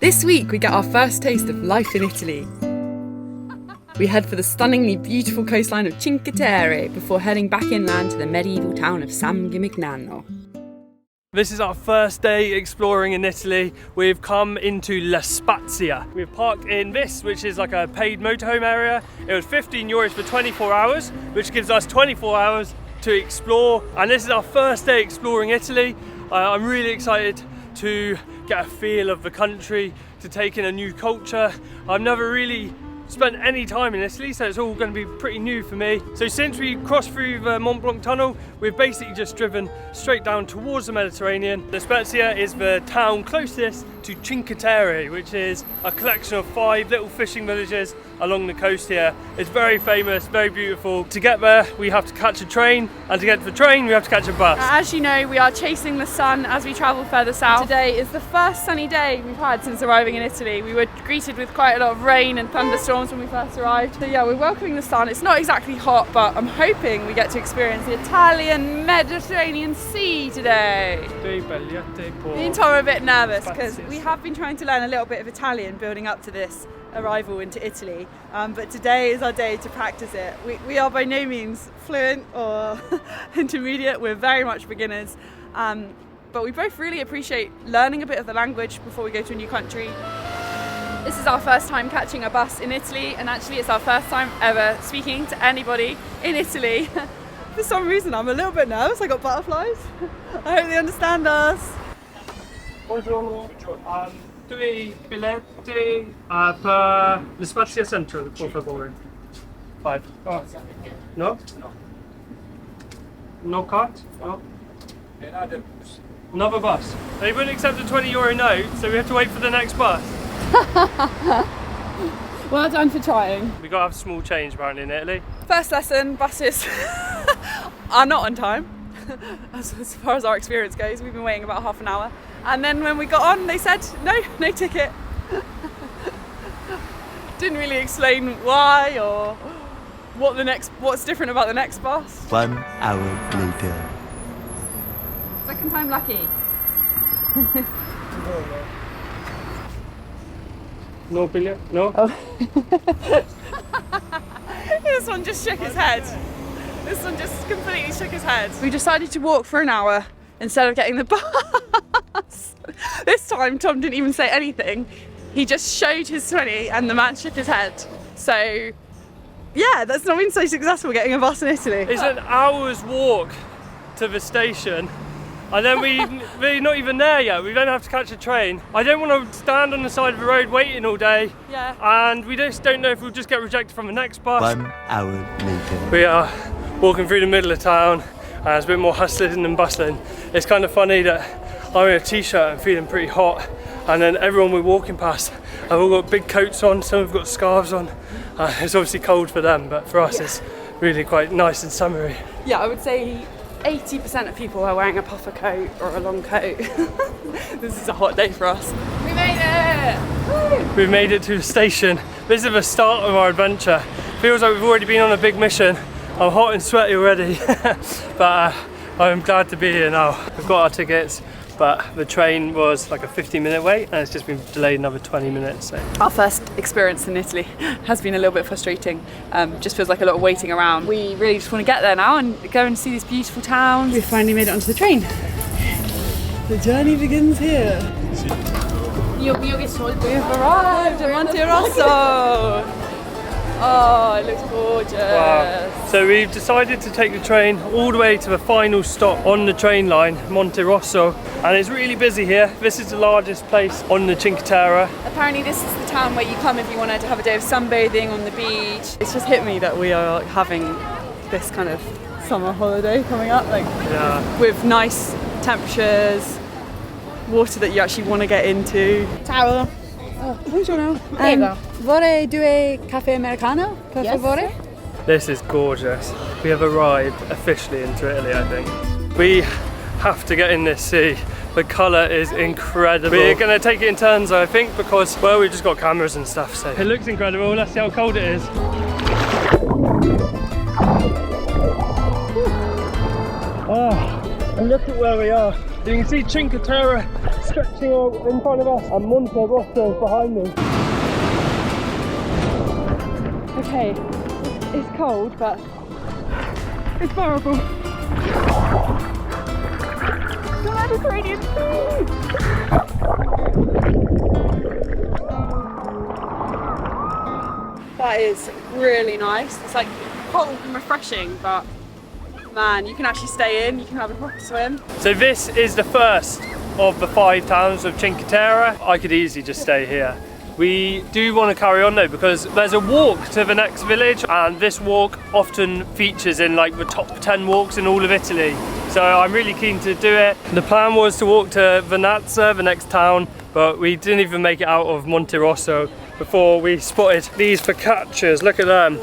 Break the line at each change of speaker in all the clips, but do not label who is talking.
This week we get our first taste of life in Italy. We head for the stunningly beautiful coastline of Cinque Terre before heading back inland to the medieval town of San Gimignano.
This is our first day exploring in Italy. We've come into La Spezia. We've parked in this, which is like a paid motorhome area. It was €15 for 24 hours, which gives us 24 hours to explore. And this is our first day exploring Italy. I'm really excited to get a feel of the country, to take in a new culture. I've never really spent any time in Italy, so it's all going to be pretty new for me. So since we crossed through the Mont Blanc tunnel, we've basically just driven straight down towards the Mediterranean. La Spezia is the town closest to Cinque Terre, which is a collection of 5 little fishing villages along the coast here. It's very famous, very beautiful. To get there, we have to catch a train, and to get to the train, we have to catch a bus.
As you know, we are chasing the sun as we travel further south. Today is the first sunny day we've had since arriving in Italy. We were greeted with quite a lot of rain and thunderstorms when we first arrived. So yeah, we're welcoming the sun. It's not exactly hot, but I'm hoping we get to experience the Italian Mediterranean Sea today. Me and Tom are a bit nervous because we have been trying to learn a little bit of Italian building up to this arrival into Italy, but today is our day to practice it. We are by no means fluent or intermediate, we're very much beginners, but we both really appreciate learning a bit of the language before we go to a new country. This is our first time catching a bus in Italy, and actually it's our first time ever speaking to anybody in Italy. For some reason I'm a little bit nervous, I got butterflies. I hope they understand us.
Buongiorno. 3 biglietti per La Spezia Central, per favore. 5. Oh. No? No card? No? Another bus. They wouldn't accept a €20 note, so we have to wait for the next bus.
Well done for trying.
We got to have small change apparently in Italy.
First lesson, buses are not on time. As far as our experience goes, we've been waiting about half an hour. And then when we got on, they said, no ticket. Didn't really explain why or what's different about the next bus.
1 hour later.
Second time lucky.
No billet? No?
Oh. This one just shook his head. This one just completely shook his head. We decided to walk for an hour instead of getting the bus. This time Tom didn't even say anything. He just showed his 20 and the man shook his head. So yeah, that's not been so successful getting a bus in Italy.
It's an hour's walk to the station, and then we're not even there yet. We then have to catch a train. I don't want to stand on the side of the road waiting all day.
Yeah.
And we just don't know if we'll just get rejected from the next bus.
1 hour later.
We are walking through the middle of town, and it's a bit more hustling than bustling. It's kind of funny that I'm in a t-shirt and feeling pretty hot, and then everyone we're walking past have all got big coats on, some have got scarves on. It's obviously cold for them, but for us it's really quite nice and summery.
Yeah, I would say 80% of people are wearing a puffer coat or a long coat. This is a hot day for us. We made it! Woo!
We've made it to the station. This is the start of our adventure. Feels like we've already been on a big mission. I'm hot and sweaty already, but I'm glad to be here now. We've got our tickets, but the train was like a 15-minute wait, and it's just been delayed another 20 minutes. So.
Our first experience in Italy has been a little bit frustrating. Just feels like a lot of waiting around. We really just want to get there now and go and see these beautiful towns.
We finally made it onto the train. The journey begins here.
We've arrived at Monterosso! Oh, it looks gorgeous.
Wow. So we've decided to take the train all the way to the final stop on the train line, Monterosso, and it's really busy here. This is the largest place on the Cinque Terre.
Apparently this is the town where you come if you wanted to have a day of sunbathing on the beach.
It's just hit me that we are having this kind of summer holiday coming up, with nice temperatures, water that you actually want to get into.
Ciao.
Buongiorno.
Vorrei 2 caffè americano, per favore?
This is gorgeous. We have arrived officially into Italy, I think. We have to get in this sea. The colour is incredible. We're going to take it in turns, I think, because, well, we've just got cameras and stuff, so. It looks incredible. Let's see how cold it is. Oh, and look at where we are. You can see Cinque Terre stretching out in front of us and Monterosso behind me.
Okay, it's cold, but it's bearable. The Mediterranean Sea! That is really nice. It's like cold and refreshing, but man, you can actually stay in, you can have a proper swim.
So this is the first of the 5 towns of Cinque Terre. I could easily just stay here. We do want to carry on though, because there's a walk to the next village, and this walk often features in like the top 10 walks in all of Italy. So I'm really keen to do it. The plan was to walk to Vernazza, the next town, but we didn't even make it out of Monterosso before we spotted these focaccias. Look at them.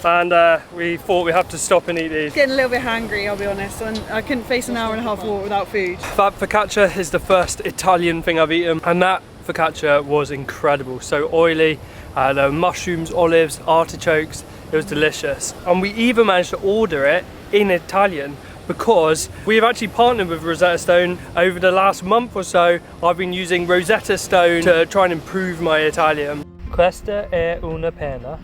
And we thought we have to stop and eat these.
Getting a little bit hungry, I'll be honest, and I couldn't face an hour and a half walk without food.
That focaccia is the first Italian thing I've eaten, and that focaccia was incredible. So oily, there were mushrooms, olives, artichokes. It was delicious. And we even managed to order it in Italian because we've actually partnered with Rosetta Stone. Over the last month or so, I've been using Rosetta Stone to try and improve my Italian. Questa è una pena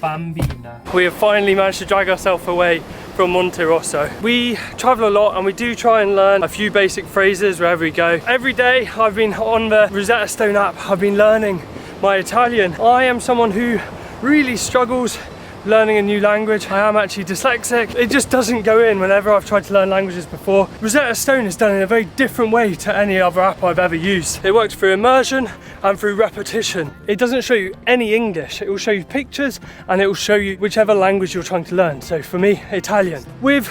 bambina. We have finally managed to drag ourselves away from Monterosso. We travel a lot and we do try and learn a few basic phrases wherever we go. Every day I've been on the Rosetta Stone app, I've been learning my Italian. I am someone who really struggles learning a new language. I am actually dyslexic. It just doesn't go in whenever I've tried to learn languages before. Rosetta Stone is done in a very different way to any other app I've ever used. It works through immersion and through repetition. It doesn't show you any English. It will show you pictures and it will show you whichever language you're trying to learn. So for me, Italian. With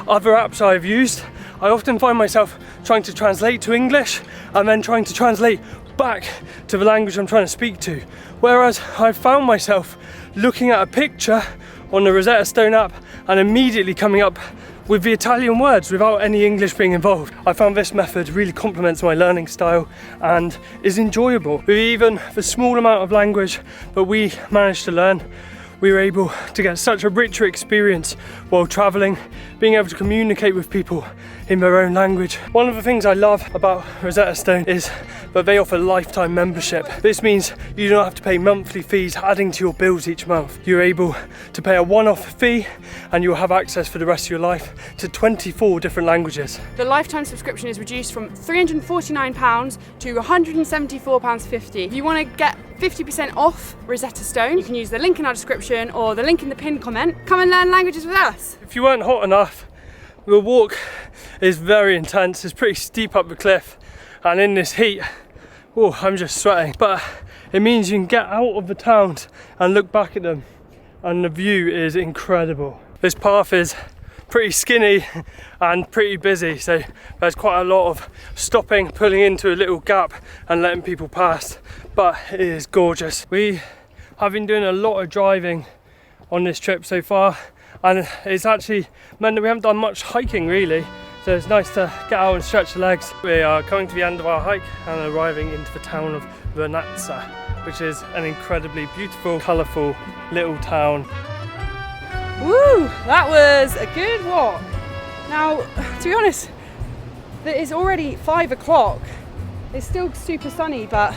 other apps I've used, I often find myself trying to translate to English and then trying to translate back to the language I'm trying to speak to. Whereas I've found myself looking at a picture on the Rosetta Stone app and immediately coming up with the Italian words without any English being involved. I found this method really complements my learning style and is enjoyable. With even the small amount of language that we managed to learn, we were able to get such a richer experience while traveling, being able to communicate with people in their own language. One of the things I love about Rosetta Stone is that they offer lifetime membership. This means you don't have to pay monthly fees adding to your bills each month. You're able to pay a one-off fee and you'll have access for the rest of your life to 24 different languages.
The lifetime subscription is reduced from £349 to £174.50. If you want to get 50% off Rosetta Stone, you can use the link in our description or the link in the pinned comment. Come and learn languages with us.
If you weren't hot enough, the walk is very intense. It's pretty steep up the cliff, and in this heat, oh, I'm just sweating. But it means you can get out of the towns and look back at them, and the view is incredible. This path is pretty skinny and pretty busy, so there's quite a lot of stopping, pulling into a little gap and letting people pass, but it is gorgeous. We have been doing a lot of driving on this trip so far, and it's actually meant that we haven't done much hiking really, so it's nice to get out and stretch the legs. We are coming to the end of our hike and arriving into the town of Vernazza, which is an incredibly beautiful, colourful little town.
Woo! That was a good walk. Now, to be honest, it's already 5 o'clock. It's still super sunny, but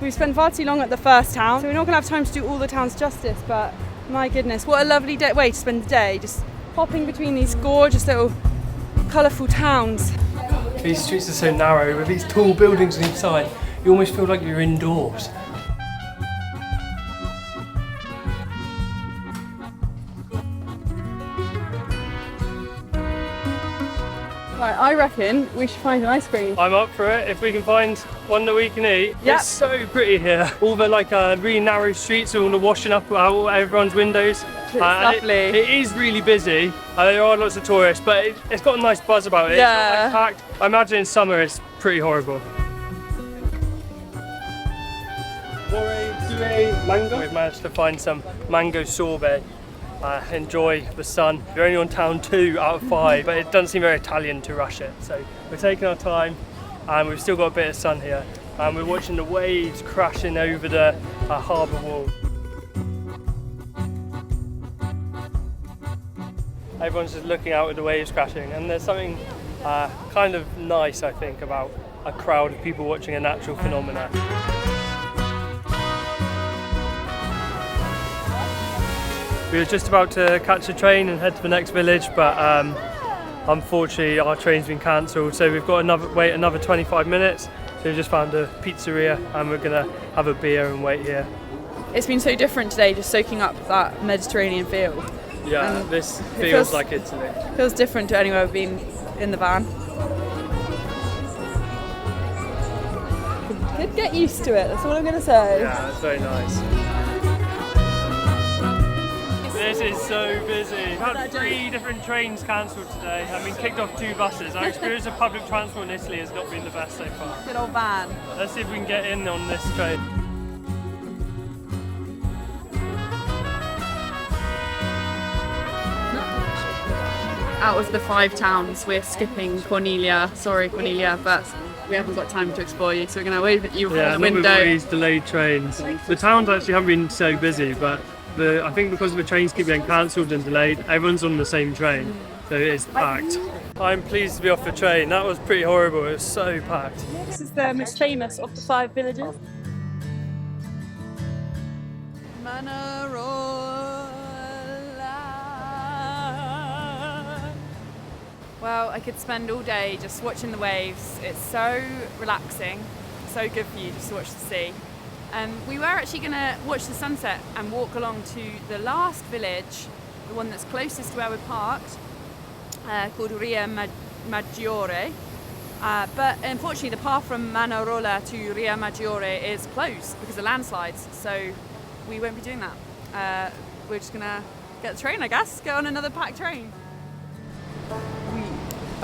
we've spent far too long at the first town, so we're not going to have time to do all the towns justice, but my goodness, what a lovely way to spend the day, just hopping between these gorgeous little colourful towns.
These streets are so narrow with these tall buildings on each side, you almost feel like you're indoors.
Right, I reckon we should find an ice cream.
I'm up for it if we can find one that we can eat.
Yep.
It's so pretty here. All the really narrow streets, all the washing up out everyone's windows.
It's lovely.
It is really busy. There are lots of tourists, but it's got a nice buzz about it.
Yeah.
It's not like packed. I imagine in summer it's pretty horrible. Mango. We've managed to find some mango sorbet. Enjoy the sun. You're only on town 2 out of 5, but it doesn't seem very Italian to rush it. So we're taking our time, and we've still got a bit of sun here. And we're watching the waves crashing over the harbour wall. Everyone's just looking out at the waves crashing, and there's something kind of nice, I think, about a crowd of people watching a natural phenomena. We were just about to catch a train and head to the next village, but unfortunately our train's been cancelled, so we've got to wait another 25 minutes. So we just found a pizzeria and we're gonna have a beer and wait here.
It's been so different today, just soaking up that Mediterranean feel.
Yeah,
And
this
it
feels like Italy.
Feels different to anywhere we've been in the van. Could get used to it, that's all I'm gonna say.
Yeah, it's very nice. This is so busy. We've had 3 different trains cancelled today. I've been kicked off 2 buses. Our experience of public transport in Italy has not been the best so far.
Good old van.
Let's see if we can get in on this train.
Out of the 5 towns, we're skipping Cornelia. Sorry, Cornelia, but we haven't got time to explore you, so we're going to wave at you from the
Not
window.
with all these delayed trains. The towns actually haven't been so busy, but I think because the trains keep getting cancelled and delayed, everyone's on the same train, so it is packed. I'm pleased to be off the train. That was pretty horrible. It was so packed.
This is the most famous of the 5 villages. Manarola. Well, I could spend all day just watching the waves. It's so relaxing, so good for you just to watch the sea. We were actually going to watch the sunset and walk along to the last village, the one that's closest to where we're parked, called Riomaggiore. But unfortunately the path from Manarola to Riomaggiore is closed because of landslides, so we won't be doing that. We're just going to get the train, I guess, get on another packed train. We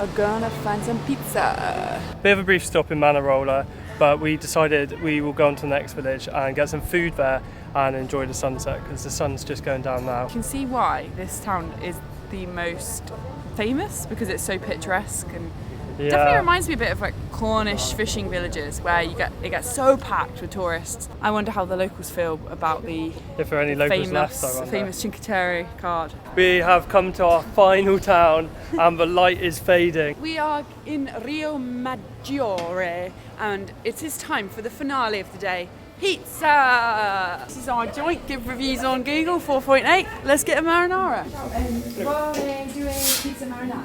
are going to find some pizza.
Bit of a brief stop in Manarola, but we decided we will go on to the next village and get some food there and enjoy the sunset because the sun's just going down now.
You can see why this town is the most famous, because it's so picturesque, and definitely reminds me a bit of like Cornish fishing villages where it gets so packed with tourists. I wonder how the locals feel about
if there are any locals left, I wonder.
famous Cinque Terre card.
We have come to our final town and the light is fading.
We are in Riomaggiore and it is time for the finale of the day. Pizza! This is our joint. Give reviews on Google, 4.8. Let's get a marinara.
Vuole 2 pizza marinara.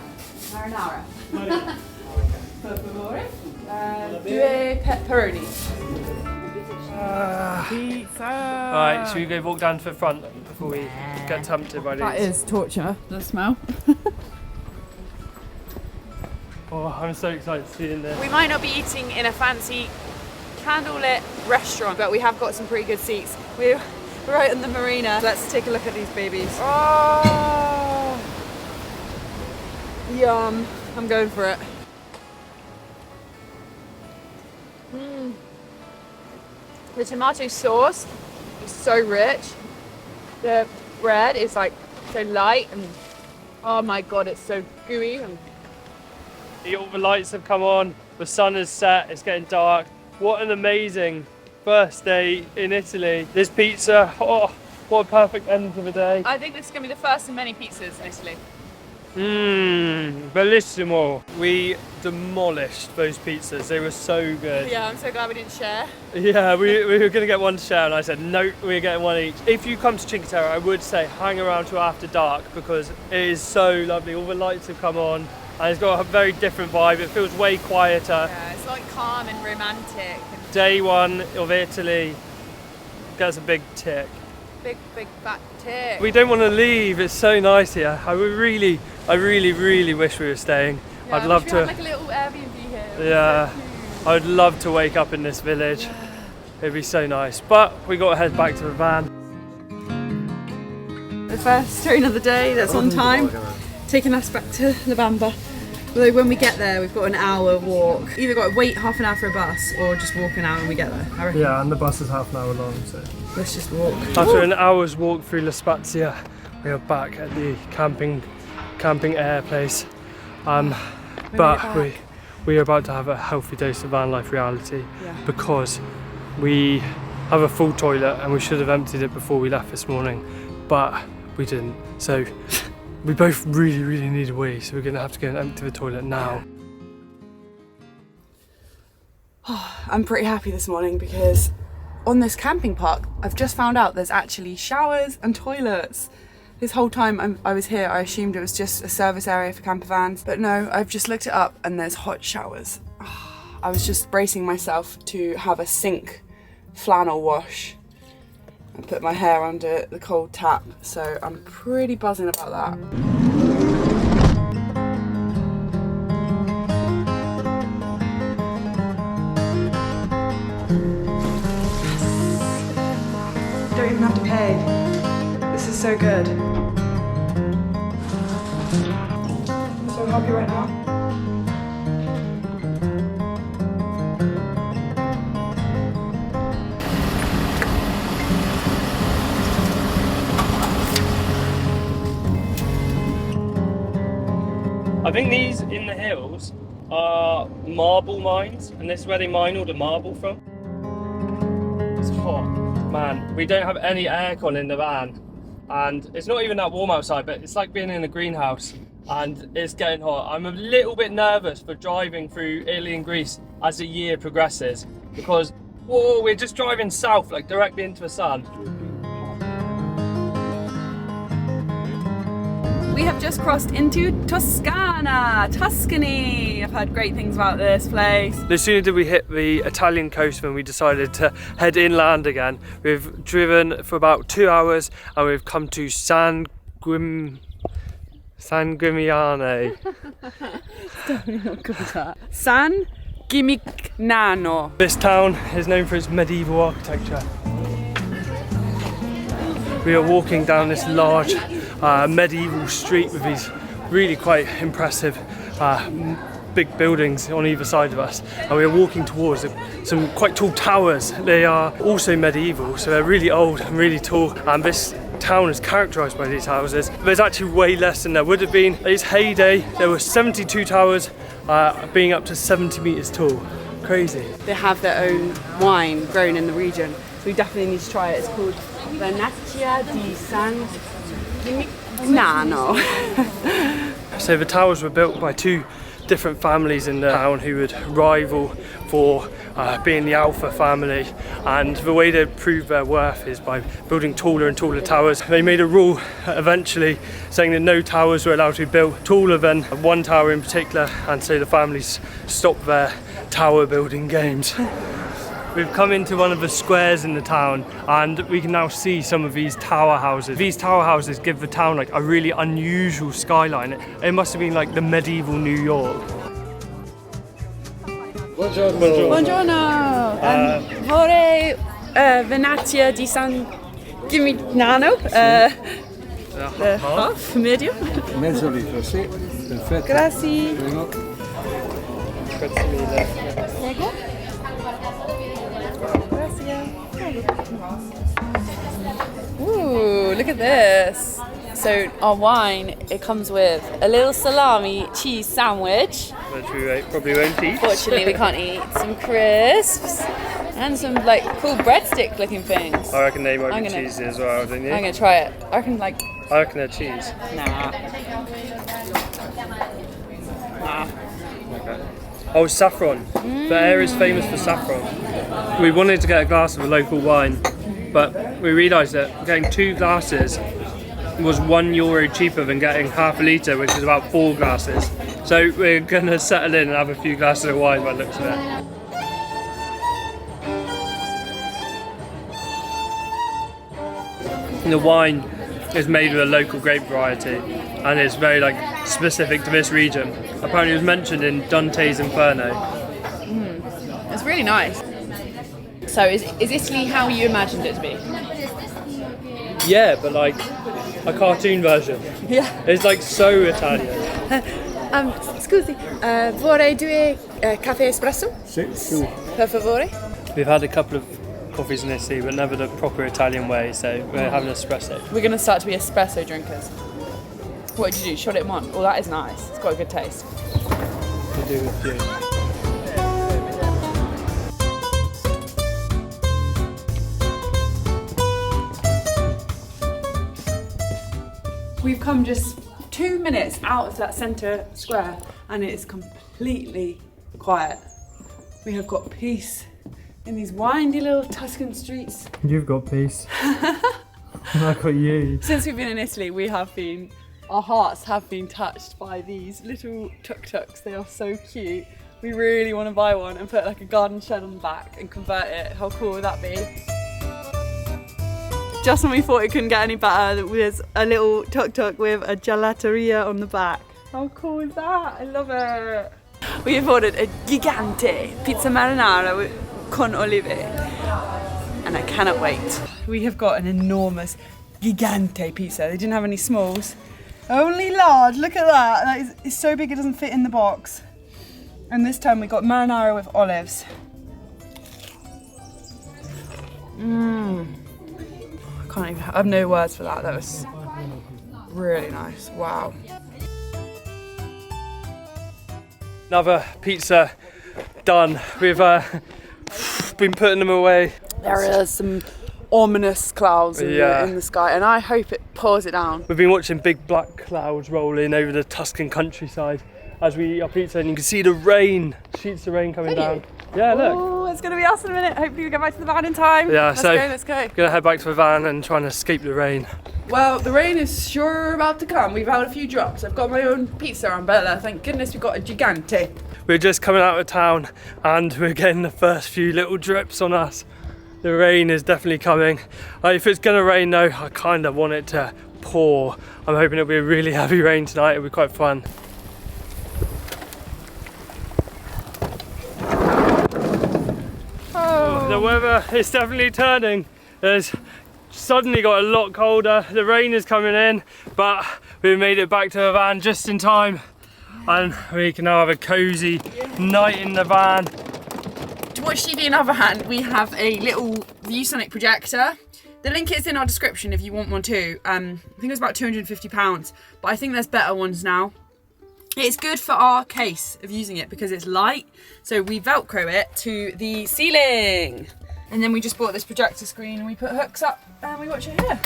Per favore. 2 pepperoni. Pizza!
Alright, should we go walk down to the front before we get tempted by these?
That is torture, the smell.
Oh, I'm so excited to see you in there.
We might not be eating in a fancy candlelit restaurant, but we have got some pretty good seats. We're right on the marina. Let's take a look at these babies. Oh, yum. I'm going for it. The tomato sauce is so rich. The bread is like so light, and oh my god, it's so gooey. And
all the lights have come on, the sun has set, it's getting dark. What an amazing first day in Italy. This pizza, oh, what a perfect end to the day.
I think this is going to be the first of many pizzas in Italy.
Bellissimo. We demolished those pizzas, they were so good.
Yeah, I'm so glad we didn't share.
Yeah, we were going to get one to share and I said no, we're getting one each. If you come to Cinque Terre, I would say hang around till after dark because it is so lovely. All the lights have come on and it's got a very different vibe. It feels way quieter.
Yeah, it's like calm and romantic.
Day 1 of Italy gets a big tick.
Big fat tick.
We don't want to leave, it's so nice here. I really wish we were staying.
Yeah,
I'd love to.
Had like a little Airbnb here.
Yeah, I would love to wake up in this village. It'd be so nice. But we got to head back to the van.
The first train of the day that's on time, taking us back to La Bamba. Although when we get there, we've got an hour walk. Either got to wait half an hour for a bus or just walk an hour when we get there. I reckon.
Yeah, and the bus is half an hour long, so
Let's just walk.
after an hour's walk through La Spezia, we are back at the camping air place. But we are about to have a healthy dose of van life reality because we have a full toilet and we should have emptied it before we left this morning, but we didn't. So we both really need a wee, so we're gonna have to go and empty the toilet now.
I'm pretty happy this morning because on this camping park, I've just found out there's actually showers and toilets. This whole time I was here, I assumed it was just a service area for camper vans, but no, I've just looked it up and there's hot showers. I was just bracing myself to have a sink flannel wash and put my hair under the cold tap, so I'm pretty buzzing about that.
Don't even have to pay. This is so good. I'm so happy right now.
I think these in the hills are marble mines, and this is where they mine all the marble from. It's hot. Man, we don't have any aircon in the van, and it's not even that warm outside, but it's like being in a greenhouse, and it's getting hot. I'm a little bit nervous for driving through Italy and Greece as the year progresses, because whoa, we're just driving south, like directly into the sun.
We have just crossed into Tuscany. I've heard great things about this place.
No sooner did we hit the Italian coast when we decided to head inland again. We've driven for about 2 hours and we've come to San Gimignano.
San Gimignano.
This town is known for its medieval architecture. We are walking down this large medieval street with these really quite impressive big buildings on either side of us, and we're walking towards some quite tall towers. They are also medieval, so they're really old and really tall, and this town is characterised by these houses. There's actually way less than there would have been. In its heyday there were 72 towers being up to 70 metres tall. Crazy.
They have their own wine grown in the region, so we definitely need to try it. It's called Vernazza di San Gimignano.
So the towers were built by two different families in the town who would rival for being the alpha family, and the way they prove their worth is by building taller and taller towers. They made a rule eventually saying that no towers were allowed to be built taller than one tower in particular, and so the families stopped their tower building games. We've come into one of the squares in the town and we can now see some of these tower houses. These tower houses give the town like a really unusual skyline. It must have been like the medieval New York.
Buongiorno. Buongiorno. Vorrei Vernazza di San Gimignano. Half, medium.
Mezzo litro, sì, perfetto.
Grazie.
Prego.
Ooh, look at this. So our wine, it comes with a little salami cheese sandwich.
Which we probably won't eat.
Fortunately we can't eat. Some crisps and some like cool breadstick looking things.
I reckon they might be cheesy as well, don't you?
I'm gonna try it. I reckon
they're cheese.
Nah.
Okay. Oh, saffron. The area is famous for saffron. We wanted to get a glass of a local wine, but we realised that getting 2 glasses was €1 cheaper than getting half a litre, which is about 4 glasses. So we're going to settle in and have a few glasses of wine by the looks of it. The wine is made with a local grape variety and it's very specific to this region. Apparently it was mentioned in Dante's Inferno.
It's really nice. So is Italy how you imagined it to be?
Yeah, but like a cartoon version.
Yeah.
It's like so Italian.
Scusi, vorrei 2 caffè espresso?
Sì, su.
Per favore.
We've had a couple of coffees in Italy, but never the proper Italian way, so we're having espresso.
We're going to start to be espresso drinkers. What did you do? Shot it in one? Oh, that is nice. It's got a good taste.
We'll do with you.
We've come just 2 minutes out of that centre square and it is completely quiet. We have got peace in these windy little Tuscan streets.
You've got peace. I got you.
Since we've been in Italy, our hearts have been touched by these little tuk-tuks. They are so cute. We really want to buy one and put like a garden shed on the back and convert it. How cool would that be? Just when we thought it couldn't get any better, there's a little tuk-tuk with a gelateria on the back. How cool is that? I love it. We have ordered a gigante pizza marinara con olive, and I cannot wait. We have got an enormous gigante pizza. They didn't have any smalls. Only large, look at that. It's so big it doesn't fit in the box. And this time we got marinara with olives. I have no words for that. That was really nice. Wow.
Another pizza done. We've been putting them away.
There is some ominous clouds in the sky, and I hope it pours it down.
We've been watching big black clouds roll in over the Tuscan countryside as we eat our pizza, and you can see the rain, sheets of rain coming down. Yeah, look.
Oh, it's going to be us in a minute. Hopefully we get back to the van in time.
Yeah,
let's go.
Gonna head back to the van and try and escape the rain.
Well, the rain is sure about to come. We've had a few drops. I've got my own pizza umbrella. Thank goodness we've got a gigante.
We're just coming out of town and we're getting the first few little drips on us. The rain is definitely coming. If it's gonna rain though, I kind of want it to pour. I'm hoping it'll be a really heavy rain tonight. It'll be quite fun.
Oh.
The weather is definitely turning. It's suddenly got a lot colder. The rain is coming in, but we made it back to the van just in time. And we can now have a cozy night in the van.
To watch TV in other hand, we have a little ViewSonic projector. The link is in our description if you want one too. I think it's about £250, but I think there's better ones now. It's good for our case of using it because it's light, so we Velcro it to the ceiling. And then we just bought this projector screen and we put hooks up and we watch it here.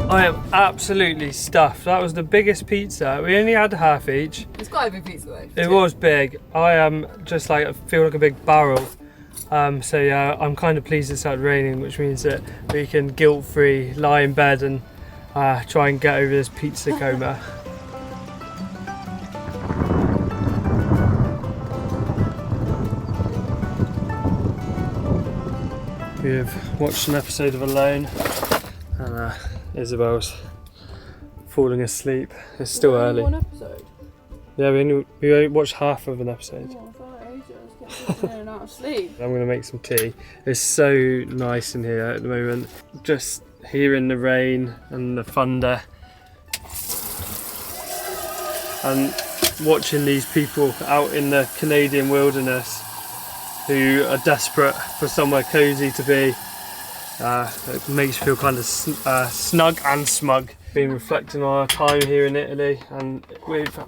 I am absolutely stuffed. That was the biggest pizza. We only had half each.
It's quite a big pizza though.
It was big. I am just like, I feel like a big barrel. So yeah, I'm kind of pleased it started raining, which means that we can guilt-free lie in bed and try and get over this pizza coma. We've watched an episode of Alone and Isabel's falling asleep. It's still early.
One episode?
Yeah, we only watched half of an episode.
Oh, I thought I kept in and out of sleep.
I'm going to make some tea. It's so nice in here at the moment. Just hearing the rain and the thunder and watching these people out in the Canadian wilderness who are desperate for somewhere cozy to be. It makes you feel kind of snug and smug. Been reflecting on our time here in Italy, and we've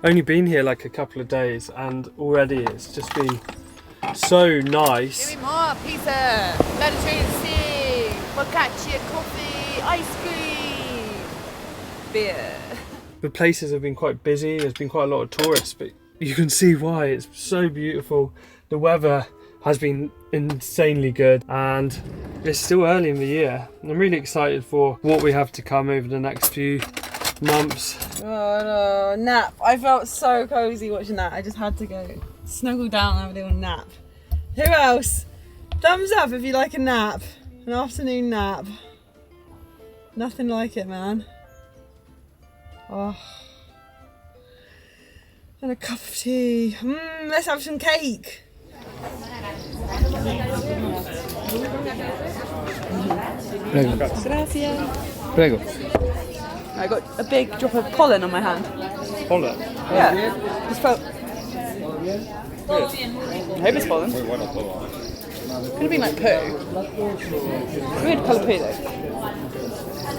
only been here like a couple of days, and already it's just been so nice.
Give me more pizza, Mediterranean sea, focaccia, coffee, ice cream, beer.
The places have been quite busy. There's been quite a lot of tourists, but you can see why. It's so beautiful. The weather has been insanely good, and it's still early in the year. I'm really excited for what we have to come over the next few months.
Oh no, nap. I felt so cozy watching that. I just had to go snuggle down and have a little nap. Who else? Thumbs up if you like a nap. An afternoon nap. Nothing like it, man. Oh. And a cup of tea. Let's have some cake.
Prego.
Gracias.
Prego.
I got a big drop of pollen on my hand.
Pollen?
Yeah. Just felt. I hope it's pollen. Could have been like poo. Weird colour poo though.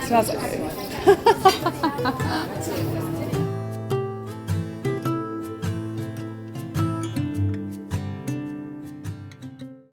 Smells like poo.